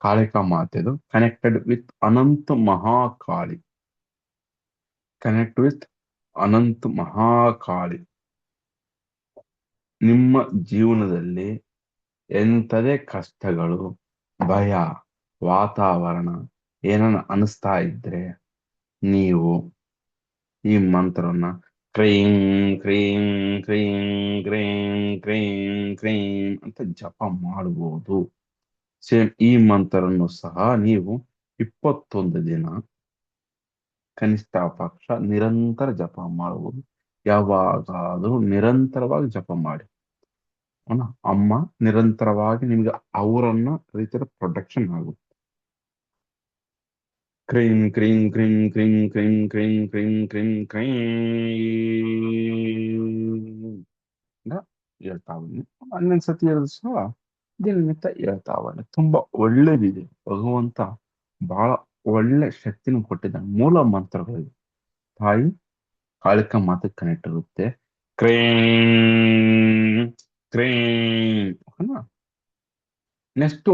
ಕಾಳಿಕಾ ಮಾತೆದು connected with Ananta Mahakali. Connect with Ananta Mahakali. ನಿಮ್ಮ ಜೀವನದಲ್ಲಿ ಎಂಥದೇ ಕಷ್ಟಗಳು, ಭಯ, ವಾತಾವರಣ ಏನನ್ನ ಅನಿಸ್ತಾ ಇದ್ರೆ ನೀವು ಈ ಮಂತ್ರವನ್ನ ಕ್ರೀಂ ಕ್ರೀಂ ಕ್ರೀಂ ಕ್ರೀಂ ಕ್ರೀಂ ಕ್ರೀಂ ಅಂತ ಜಪ ಮಾಡಬಹುದು. ಸೇಮ್ ಈ ಮಂತ್ರವನ್ನು ಸಹ ನೀವು 21 ದಿನ ಕನಿಷ್ಠ ಪಕ್ಷ ನಿರಂತರ ಜಪ ಮಾಡಬಹುದು. ಯಾವಾಗಾದರೂ ನಿರಂತರವಾಗಿ ಜಪ ಮಾಡಿ. ಅಮ್ಮ ನಿರಂತರವಾಗಿ ನಿಮ್ಗೆ ಅವರನ್ನ ರೀತಿಯ ಪ್ರೊಟೆಕ್ಷನ್ ಆಗುತ್ತೆ. ಕ್ರೀಂ ಕ್ರೀಂ ಕ್ರೀಂ ಕ್ರೀಂ ಕ್ರೀಂ ಕ್ರೀಂ ಕ್ರೀಂ ಕ್ರೀಂ ಕ್ರೀಂ ಅಂತ ಹೇಳ್ತಾ ಬನ್ನಿ. 11 ಸತಿ ಹೇಳಿದ್ರು ಸಹ ದಿನನಿತ್ಯ ಹೇಳ್ತಾ ಬನ್ನಿ. ತುಂಬಾ ಒಳ್ಳೇದಿದೆ. ಭಗವಂತ ಬಹಳ ಒಳ್ಳೆ ಶಕ್ತಿನ ಕೊಟ್ಟಿದ್ದಾನೆ. ಮೂಲ ಮಂತ್ರಗಳಿವೆ. ತಾಯಿ ಕಾಳಿಕ ಮಾತಿಗೆ ಕನೆಕ್ಟ್ ಇರುತ್ತೆ. ಕ್ರೇಂ ಕ್ರೇಂ. ನೆಕ್ಸ್ಟ್